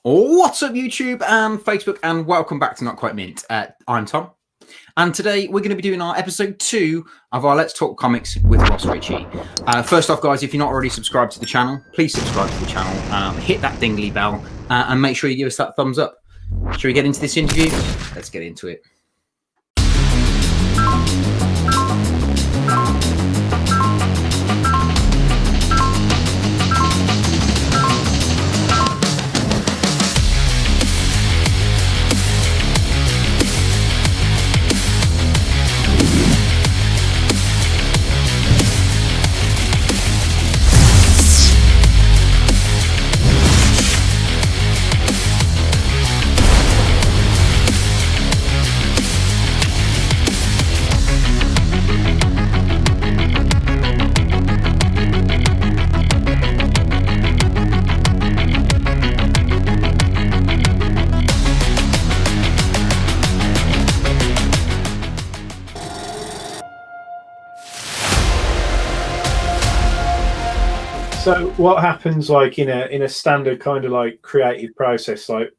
What's up, YouTube and Facebook, and welcome back to Not Quite Mint. I'm Tom, and today we're going to be doing our episode 2 of our Let's Talk Comics with Ross Richie. First off, guys, if you're not already subscribed to the channel, please subscribe to the channel, hit that dingly bell, and make sure you give us that thumbs up. Shall we get into this interview? Let's get into it. So what happens like in a standard kind of like creative process? Like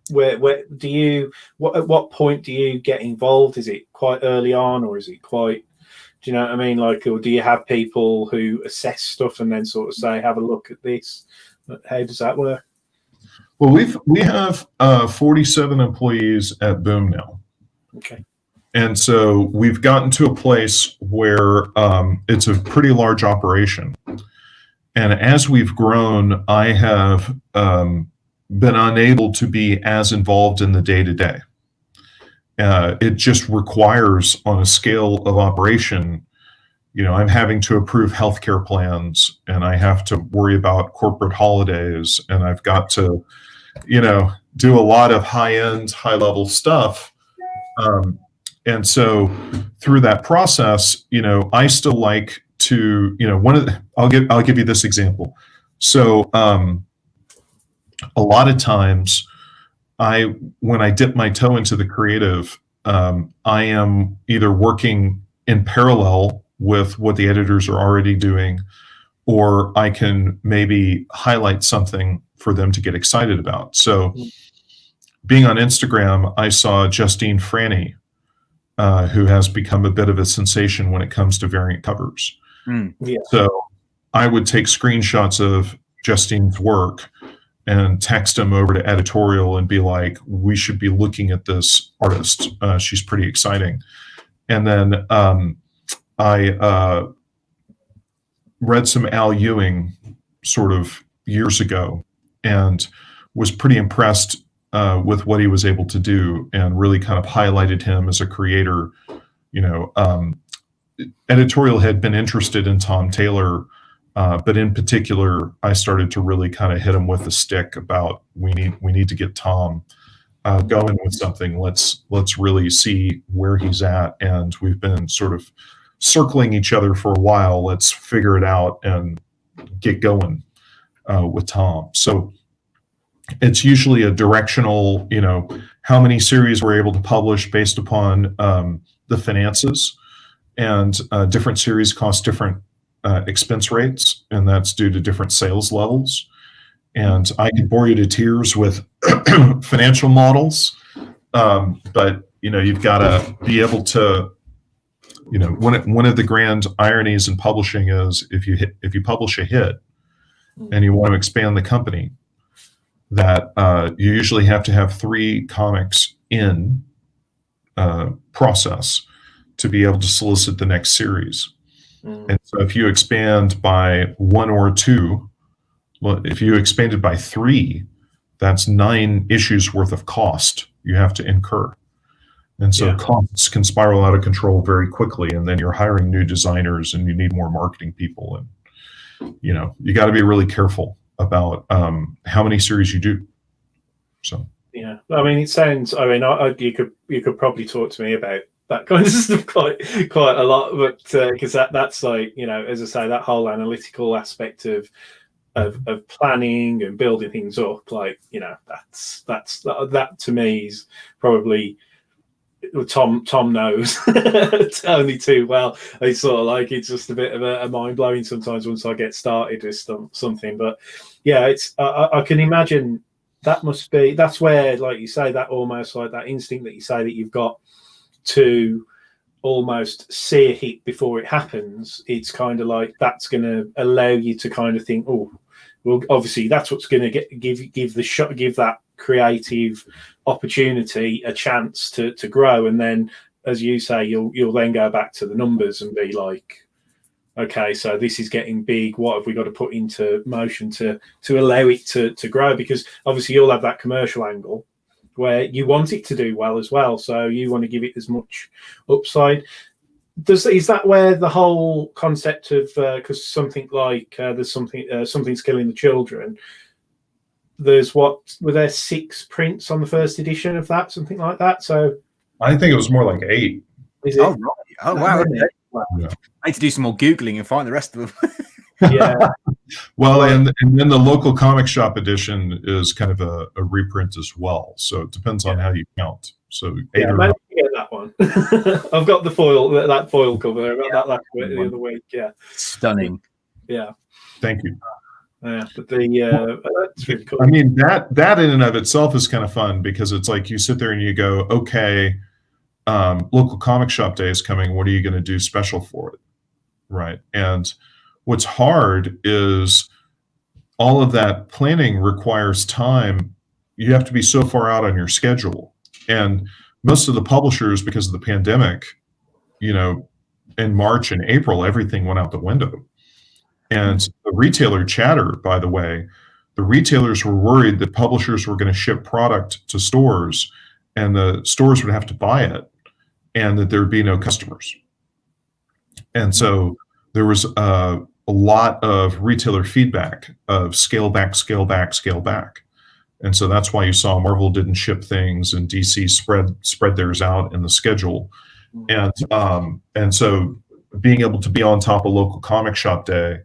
where do you at what point do you get involved? Is it quite early on, or is it quite, do you know what I mean? Like, or do you have people who assess stuff and then sort of say, have a look at this? How does that work? Well, we have 47 employees at Boom now. Okay. And so we've gotten to a place where it's a pretty large operation. And as we've grown, I have been unable to be as involved in the day-to-day. It just requires, on a scale of operation, you know, I'm having to approve healthcare plans, and I have to worry about corporate holidays, and I've got to, you know, do a lot of high-end, high-level stuff. And so through that process, you know, I still like to, you know, I'll give you this example. So a lot of times when I dip my toe into the creative, I am either working in parallel with what the editors are already doing, or I can maybe highlight something for them to get excited about. So being on Instagram, I saw Justine Franny, who has become a bit of a sensation when it comes to variant covers. Yeah. So I would take screenshots of Justine's work and text them over to editorial and be like, we should be looking at this artist. She's pretty exciting. And then I read some Al Ewing sort of years ago and was pretty impressed with what he was able to do, and really kind of highlighted him as a creator. You know, editorial had been interested in Tom Taylor, but in particular, I started to really kind of hit him with a stick about we need to get Tom going with something. Let's really see where he's at, and we've been sort of circling each other for a while. Let's figure it out and get going with Tom. So it's usually a directional, you know, how many series we're able to publish based upon the finances. And different series cost different expense rates, and that's due to different sales levels. And I could bore you to tears with financial models, but you know, you've got to be able to, you know, one of the grand ironies in publishing is if you publish a hit and you want to expand the company, that you usually have to have 3 comics in process to be able to solicit the next series. And so if you expand by 1 or 2, well, if you expanded by 3, that's 9 issues worth of cost you have to incur. And so costs can spiral out of control very quickly, and then you're hiring new designers and you need more marketing people. And, you know, you got to be really careful about how many series you do. So, yeah, I mean, it sounds, I mean, you could probably talk to me about that kind of stuff quite a lot, but because that's like, you know, as I say, that whole analytical aspect of planning and building things up, like, you know, that to me is probably Tom knows only too well. It's sort of like, it's just a bit of a mind blowing sometimes once I get started with something. But yeah, it's I can imagine that's where, like you say, that almost like that instinct that you say that you've got to almost see a hit before it happens. It's kind of like that's going to allow you to kind of think, oh, well, obviously that's what's going to give that creative opportunity a chance to grow. And then, as you say, you'll then go back to the numbers and be like, okay, so this is getting big. What have we got to put into motion to allow it to grow? Because obviously you'll have that commercial angle where you want it to do well as well. So you want to give it as much upside. Is that where the whole concept of, because something like there's something's killing the children, there's were there 6 prints on the first edition of that, something like that? So I think it was more like 8. Is it? Oh, right. Oh, wow. Okay. Yeah. I need to do some more Googling and find the rest of them. Yeah. Well, and then the local comic shop edition is kind of a reprint as well. So it depends on how you count. So 8 or maybe get that one. I've got the foil, that foil cover. I got that last week, the other week. Yeah. Stunning. Yeah. Thank you. Yeah, but that's really cool. I mean, that in and of itself is kind of fun because it's like you sit there and you go, okay, local comic shop day is coming. What are you going to do special for it? Right. And what's hard is all of that planning requires time. You have to be so far out on your schedule. And most of the publishers, because of the pandemic, in March and April, everything went out the window. And the retailer chatter, by the way, the retailers were worried that publishers were going to ship product to stores and the stores would have to buy it and that there would be no customers. And so there was a lot of retailer feedback of scale back, scale back, scale back. And so that's why you saw Marvel didn't ship things and DC spread theirs out in the schedule. And so being able to be on top of local comic shop day,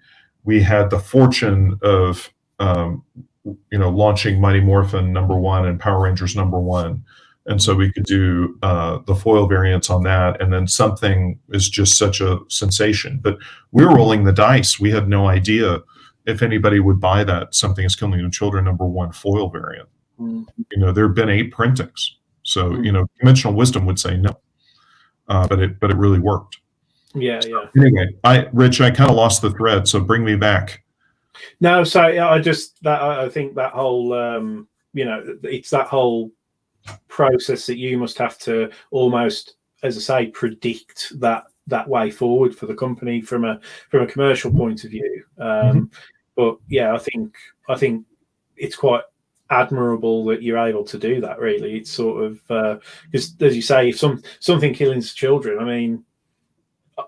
we had the fortune of launching Mighty Morphin #1 and Power Rangers #1. And so we could do the foil variants on that. And then something is just such a sensation. But we were rolling the dice. We had no idea if anybody would buy that Something is Killing the Children #1 foil variant. There have been 8 printings. So, conventional wisdom would say no. But it really worked. Yeah. Anyway, Rich, I kind of lost the thread, so bring me back. No, so I think that whole, it's that whole process that you must have to almost, as I say, predict that way forward for the company from a commercial point of view. But yeah, I think it's quite admirable that you're able to do that. Really, it's sort of because, as you say, if something killing children, I mean,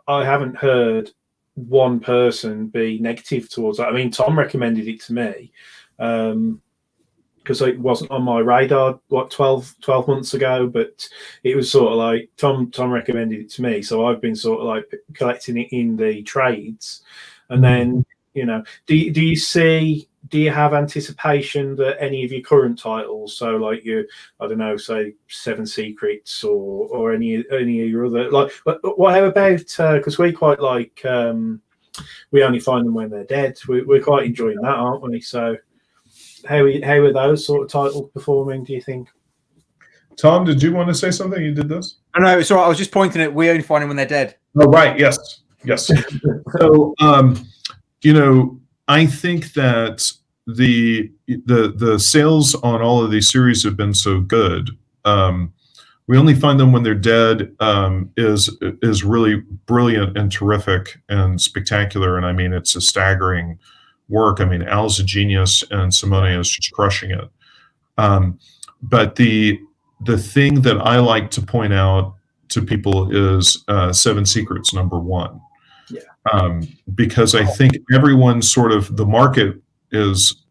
I haven't heard one person be negative towards that. I mean, Tom recommended it to me because it wasn't on my radar 12 months ago, but it was sort of like Tom recommended it to me, so I've been sort of like collecting it in the trades. And then do you have anticipation that any of your current titles, so like your, I don't know, say 7 Secrets or any of your other, like, what about, because we quite like, We Only Find Them When They're Dead. We're quite enjoying that, aren't we? So how are those sort of titles performing, do you think? Tom, did you want to say something? You did this? Oh, no, it's all right. I was just pointing at We Only Find Them When They're Dead. Oh, right. Yes. So, I think that the sales on all of these series have been so good. We Only Find Them When They're Dead is really brilliant and terrific and spectacular. And I mean, it's a staggering work. I mean, Al's a genius and Simone is just crushing it. But the thing that I like to point out to people is 7 Secrets #1. Because I think everyone sort of, the market is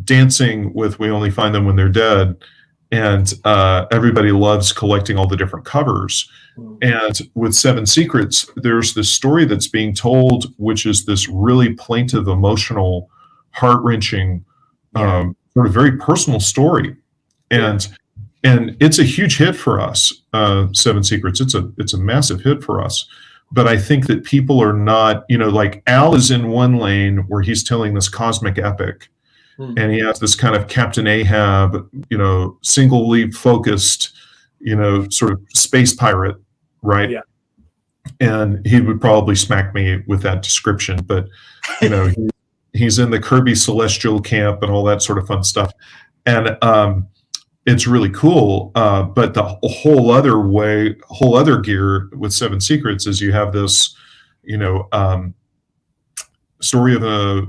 dancing with We Only Find Them When They're Dead, and everybody loves collecting all the different covers. And with 7 Secrets, there's this story that's being told, which is this really plaintive, emotional, heart-wrenching, sort of very personal story. And it's a huge hit for us, 7 Secrets. It's a massive hit for us. But I think that people are not, like Al is in one lane where he's telling this cosmic epic, and he has this kind of Captain Ahab, singly focused, sort of space pirate, right? Yeah. And he would probably smack me with that description, but he's in the Kirby Celestial camp and all that sort of fun stuff, and it's really cool. But the whole other gear with Seven Secrets is you have this, story of a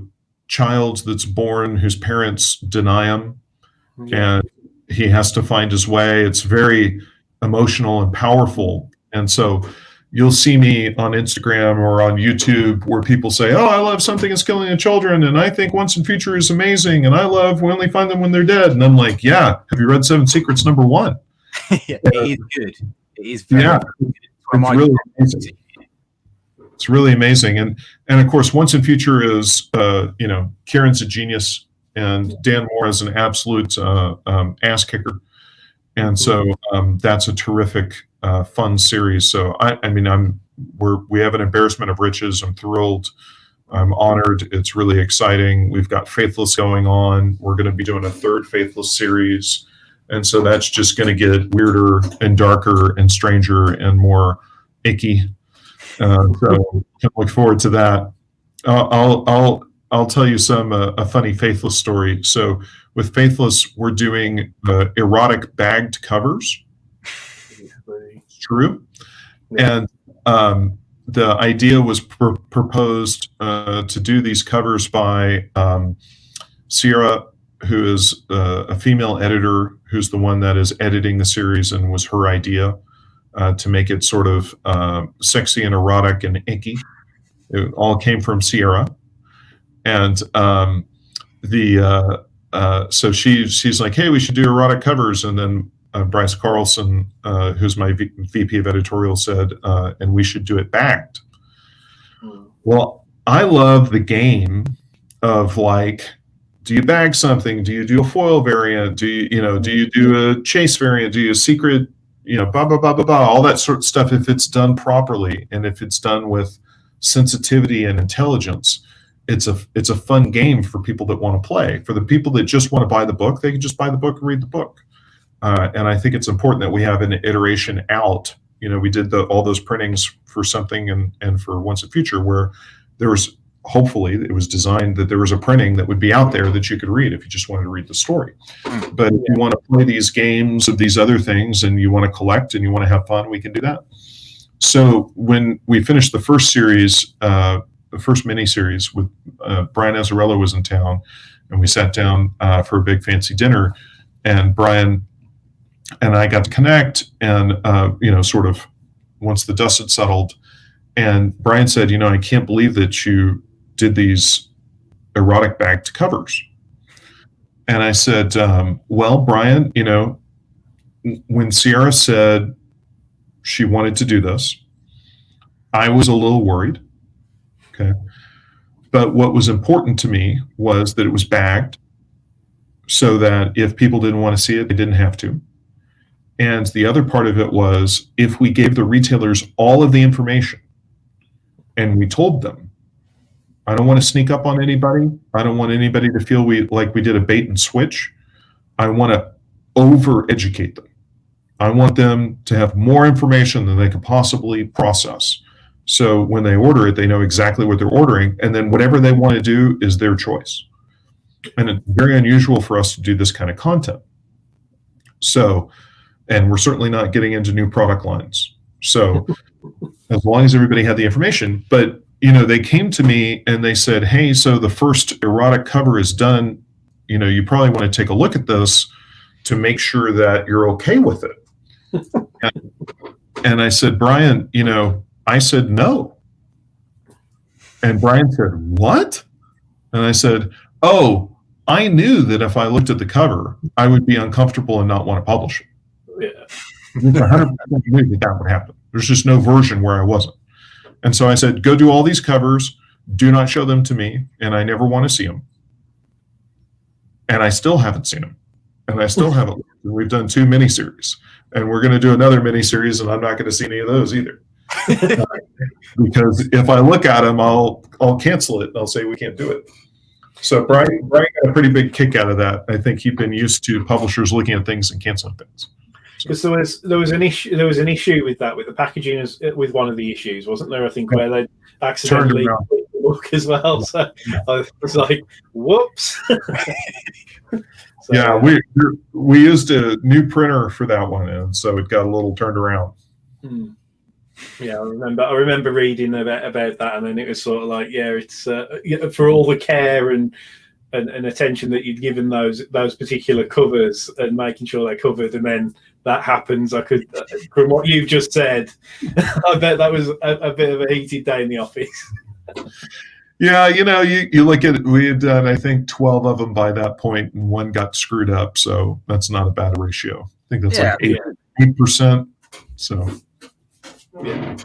child that's born whose parents deny him, and he has to find his way. It's very emotional and powerful, and so you'll see me on Instagram or on YouTube where people say, "Oh, I love Something is Killing the Children, and I think Once and Future is amazing, and I love We Only Find Them When They're Dead." And I'm like, "Yeah, have you read Seven Secrets #1?" Yeah, it is good. It is very good. It's really amazing. It's really amazing, and of course, Once and Future is Kieran's a genius, and Dan Moore is an absolute ass kicker, and so that's a terrific. Fun series. So we have an embarrassment of riches. I'm thrilled. I'm honored. It's really exciting. We've got Faithless going on. We're going to be doing a third Faithless series, and so that's just going to get weirder and darker and stranger and more icky. So can look forward to that. I'll tell you a funny Faithless story. So with Faithless, we're doing erotic bagged covers. True. And the idea was proposed to do these covers by Sierra, who is a female editor, who's the one that is editing the series, and was her idea to make it sort of sexy and erotic and icky. It all came from Sierra. And so she's like, "Hey, we should do erotic covers." And then Bryce Carlson, who's my VP of editorial, said, and we should do it bagged. Well, I love the game of like, do you bag something? Do you do a foil variant? Do you do a chase variant? Do you a secret, blah, blah, blah, blah, blah, all that sort of stuff, if it's done properly and if it's done with sensitivity and intelligence. It's a fun game for people that want to play. For the people that just want to buy the book, they can just buy the book and read the book. And I think it's important that we have an iteration out. We did all those printings for Something and for Once and Future, where there was, hopefully it was designed that there was a printing that would be out there that you could read if you just wanted to read the story. But if you want to play these games of these other things and you want to collect and you want to have fun, we can do that. So when we finished the first series, the first mini-series with Brian Azzarello was in town, and we sat down for a big fancy dinner, and Brian and I got to connect, and sort of once the dust had settled, and Brian said, "I can't believe that you did these erotic bagged covers." And I said, "Well, Brian, when Sierra said she wanted to do this, I was a little worried. Okay, but what was important to me was that it was bagged, so that if people didn't want to see it, they didn't have to. And the other part of it was, if we gave the retailers all of the information and we told them, I don't want to sneak up on anybody. I don't want anybody to feel like we did a bait and switch. I want to over-educate them. I want them to have more information than they could possibly process. So when they order it, they know exactly what they're ordering, and then whatever they want to do is their choice. And it's very unusual for us to do this kind of content. So, and we're certainly not getting into new product lines. So as long as everybody had the information, but they came to me and they said, "Hey, so the first erotic cover is done. You probably want to take a look at this to make sure that you're okay with it." And I said, "Brian, I said no." And Brian said, "What?" And I said, "Oh, I knew that if I looked at the cover, I would be uncomfortable and not want to publish it." Yeah. 100% knew that would happen. There's just no version where I wasn't. And so I said, "Go do all these covers. Do not show them to me, and I never want to see them." And I still haven't seen them. And I still haven't. We've done 2 miniseries. And we're going to do another miniseries, and I'm not going to see any of those either. Because if I look at them, I'll cancel it. I'll say we can't do it. So Brian got a pretty big kick out of that. I think he'd been used to publishers looking at things and canceling things. Because there was an issue with that, with the packaging, with one of the issues, wasn't there? I think where they accidentally put the book as well. So I was like, "Whoops!" So, yeah, we used a new printer for that one, and so it got a little turned around. Yeah, I remember reading about that, and then it was sort of like, yeah, it's for all the care and attention that you'd given those particular covers and making sure they're covered, and then that happens. I could, from what you've just said, I bet that was a bit of a heated day in the office. Yeah, you look at it, we had done, I think, 12 of them by that point, and one got screwed up, so that's not a bad ratio. I think that's like 8%. So, yeah.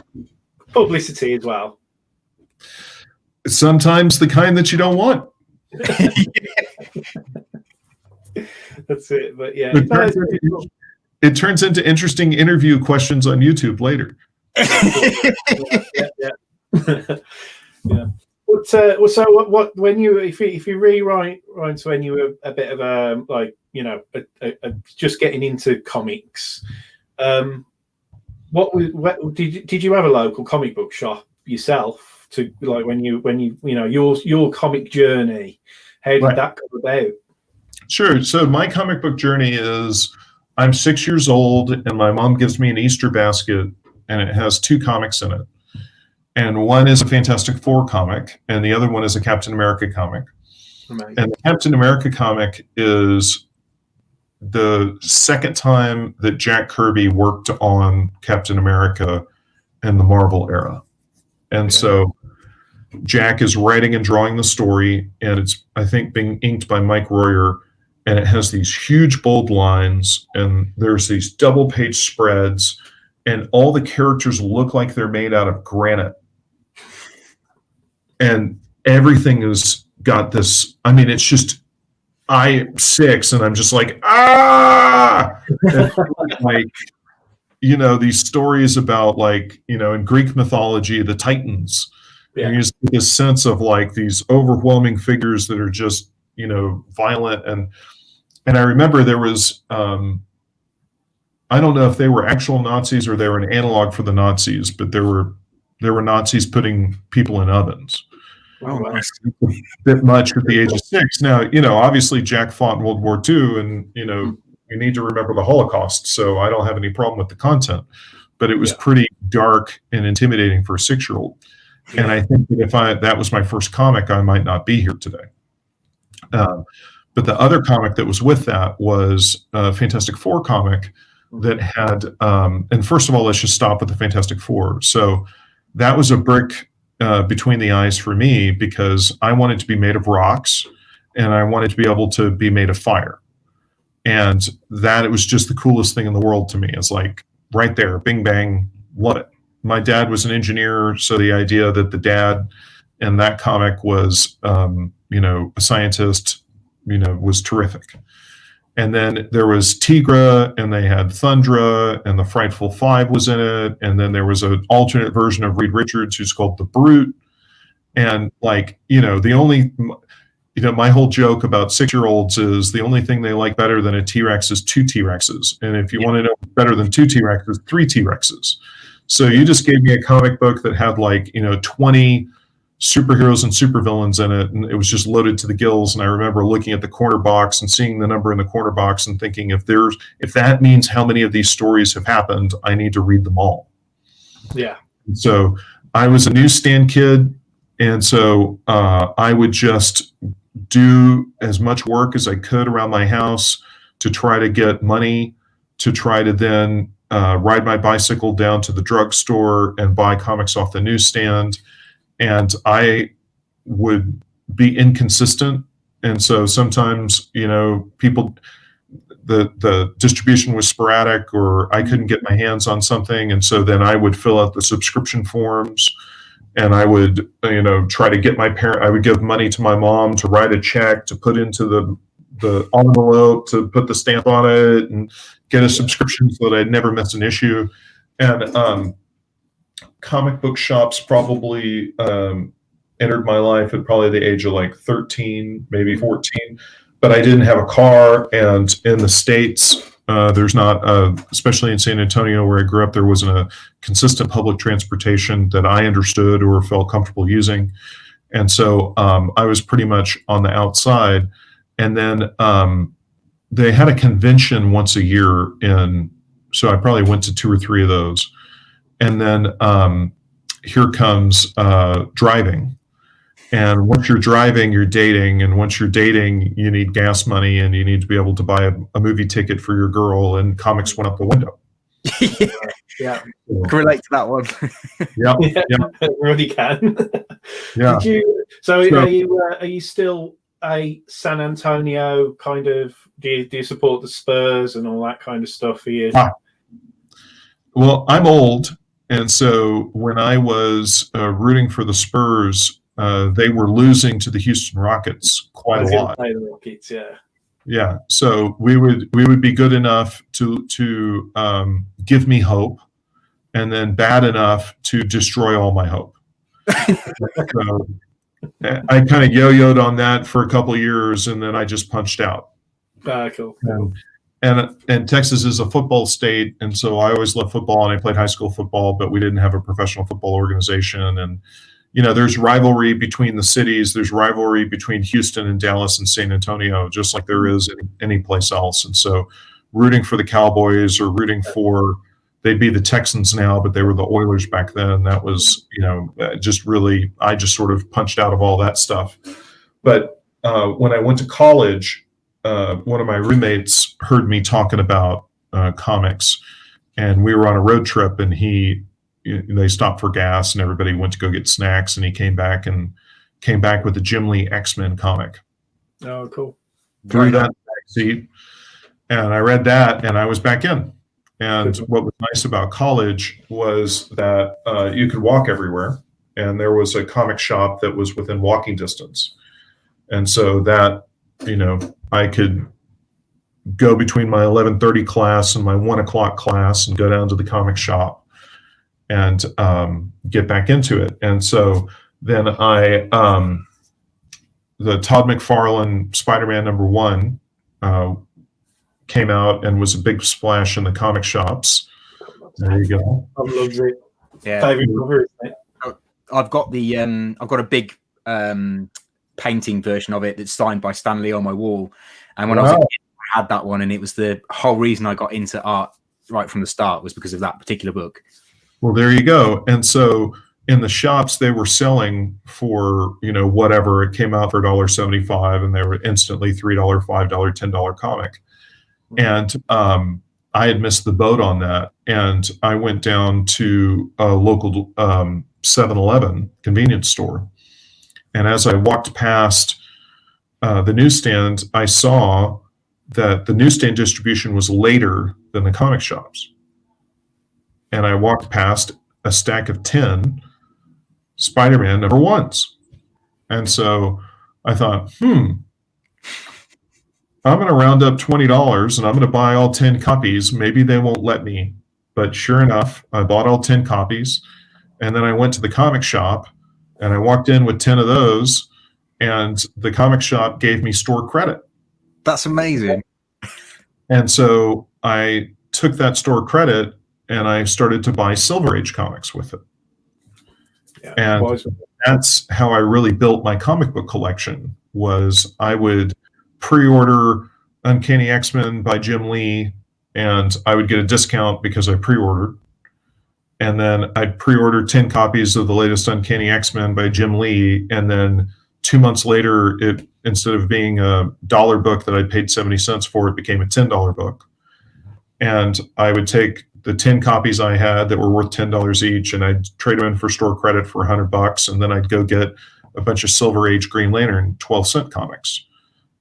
Publicity as well. Sometimes the kind that you don't want. That's it. But yeah, it turns into interesting interview questions on YouTube later. Yeah. So what when you if you rewrite to when you were a bit of a just getting into comics, did you have a local comic book shop yourself to like when you your comic journey? How did that come about? Sure. So my comic book journey is I'm 6 years old and my mom gives me an Easter basket and it has 2 comics in it. And one is a Fantastic Four comic, and the other one is a Captain America comic. Amazing. And the Captain America comic is the second time that Jack Kirby worked on Captain America in the Marvel era. And so Jack is writing and drawing the story, and it's, I think, being inked by Mike Royer, and it has these huge bold lines, and there's these double-page spreads, and all the characters look like they're made out of granite. And everything has got this, I mean, it's just, I'm 6 and I'm just like, like, these stories about in Greek mythology, the Titans. Yeah. And you just get this sense of like these overwhelming figures that are just, violent. And I remember there was, I don't know if they were actual Nazis or they were an analog for the Nazis, but there were Nazis putting people in ovens. Oh, nice. A bit much at the age of 6. Now, obviously Jack fought in World War II, and we need to remember the Holocaust, so I don't have any problem with the content. But it was pretty dark and intimidating for a 6-year-old. Yeah. And I think that if that was my first comic, I might not be here today. But the other comic that was with that was a Fantastic Four comic that had, and first of all, let's just stop with the Fantastic Four. So that was a brick between the eyes for me, because I wanted to be made of rocks and I wanted to be able to be made of fire. And that, it was just the coolest thing in the world to me. It's like right there, bing, bang, love it. My dad was an engineer, so the idea that the dad in that comic was, a scientist, was terrific. And then there was Tigra, and they had Thundra, and the Frightful Five was in it. And then there was an alternate version of Reed Richards who's called the Brute. And the only, my whole joke about 6-year-olds is the only thing they like better than a T-Rex is 2 T-Rexes. And if you want to know better than 2 T-Rexes, 3 T-Rexes. So you just gave me a comic book that had 20 superheroes and supervillains in it, and it was just loaded to the gills. And I remember looking at the corner box and seeing the number in the corner box and thinking, if that means how many of these stories have happened, I need to read them all. Yeah. So I was a newsstand kid, and so I would just do as much work as I could around my house to try to get money, to try to then ride my bicycle down to the drugstore and buy comics off the newsstand. And I would be inconsistent. And so sometimes, people, the distribution was sporadic, or I couldn't get my hands on something. And so then I would fill out the subscription forms, and I would, try to get I would give money to my mom to write a check, to put into the envelope, to put the stamp on it, and get a subscription so that I'd never miss an issue. And, comic book shops probably entered my life at probably the age of like 13, maybe 14. But I didn't have a car, and in the States, there's not, especially in San Antonio where I grew up, there wasn't a consistent public transportation that I understood or felt comfortable using. And so I was pretty much on the outside. And then they had a convention once a year so I probably went to 2 or 3 of those. And then here comes driving. And once you're driving, you're dating. And once you're dating, you need gas money and you need to be able to buy a movie ticket for your girl, and comics went out the window. Yeah. Can relate to that one. Yeah. Really can. Yeah. Are you still a San Antonio kind of, do you support the Spurs and all that kind of stuff for you? Well, I'm old. And so when I was rooting for the Spurs, they were losing to the Houston Rockets quite a lot. The Rockets, yeah. Yeah. So we would be good enough to give me hope, and then bad enough to destroy all my hope. So I kind of yo-yoed on that for a couple of years, and then I just punched out. Cool. And Texas is a football state, and so I always loved football, and I played high school football, but we didn't have a professional football organization. And there's rivalry between the cities. There's rivalry between Houston and Dallas and San Antonio, just like there is any place else. And so rooting for the Cowboys or rooting for, they'd be the Texans now, but they were the Oilers back then. That was, just really, I just sort of punched out of all that stuff. But when I went to college, one of my roommates heard me talking about comics, and we were on a road trip, and they stopped for gas, and everybody went to go get snacks, and he came back with the Jim Lee X-Men comic. Oh, cool. Threw that in the back seat, and I read that, and I was back in. And what was nice about college was that you could walk everywhere, and there was a comic shop that was within walking distance. And so that, I could go between my 11:30 class and my 1 o'clock class and go down to the comic shop and get back into it. And so then the Todd McFarlane Spider-Man #1 came out and was a big splash in the comic shops. There you go. I love it. Yeah. Favorite cover, isn't it? I've got a big painting version of it that's signed by Stan Lee on my wall. And when I was a kid, I had that one, and it was the whole reason I got into art right from the start was because of that particular book. Well, there you go. And so in the shops, they were selling for, whatever. It came out for $1.75, and they were instantly $3, $5, $10 comic. And I had missed the boat on that. And I went down to a local 7-Eleven convenience store. And as I walked past the newsstand, I saw that the newsstand distribution was later than the comic shops. And I walked past a stack of 10 Spider-Man #1s. And so I thought, I'm going to round up $20 and I'm going to buy all 10 copies. Maybe they won't let me. But sure enough, I bought all 10 copies. And then I went to the comic shop and I walked in with 10 of those. And the comic shop gave me store credit. That's amazing. And so I took that store credit and I started to buy Silver Age comics with it. Yeah, and that's how I really built my comic book collection. Was I would pre-order Uncanny X-Men by Jim Lee, and I would get a discount because I pre-ordered. And then I'd pre-order 10 copies of the latest Uncanny X-Men by Jim Lee, and then 2 months later, it, instead of being a $1 book that I paid 70 cents for, it became a $10 book. And I would take the 10 copies I had that were worth $10 each, and I'd trade them in for store credit for $100, and then I'd go get a bunch of Silver Age Green Lantern 12-cent comics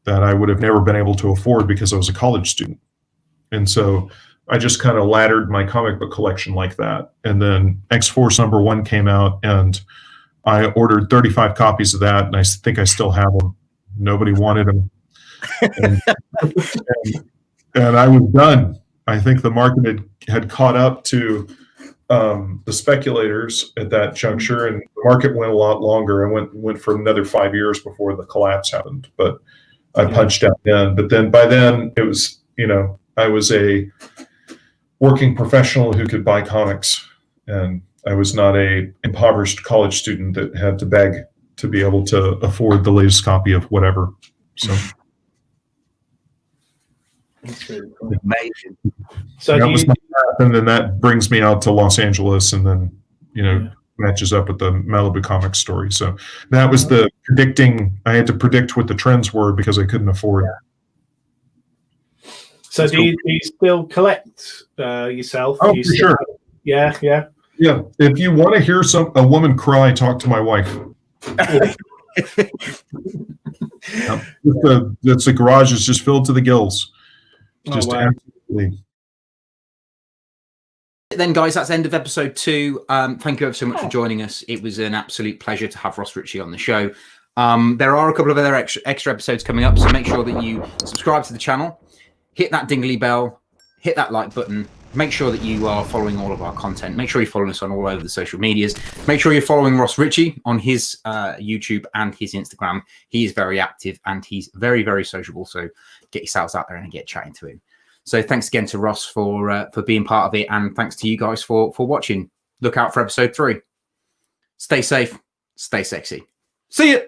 that I would have never been able to afford because I was a college student. And so I just kind of laddered my comic book collection like that. And then X-Force #1 came out, and I ordered 35 copies of that, and I think I still have them. Nobody wanted them. And I was done. I think the market had caught up to the speculators at that juncture, and the market went a lot longer. I went for another 5 years before the collapse happened, but I punched out then. But then by then it was, I was a working professional who could buy comics, and I was not a impoverished college student that had to beg to be able to afford the latest copy of whatever. So That's really cool. Amazing. So that was my path, and then that brings me out to Los Angeles, and then matches up with the Malibu Comics story. So that was the predicting. I had to predict what the trends were because I couldn't afford. So do you still collect yourself? Oh, you for sure. Yeah. If you want to hear a woman cry, talk to my wife. The garage is just filled to the gills. Just absolutely. Then, guys, that's the end of episode 2. Thank you ever so much for joining us. It was an absolute pleasure to have Ross Richie on the show. There are a couple of other extra episodes coming up, so make sure that you subscribe to the channel, hit that dingly bell, hit that like button. Make sure that you are following all of our content. Make sure you're following us on all over the social medias. Make sure you're following Ross Richie on his YouTube and his Instagram. He is very active and he's very, very sociable. So get yourselves out there and get chatting to him. So thanks again to Ross for being part of it, and thanks to you guys for watching. Look out for episode 3. Stay safe, stay sexy. See ya.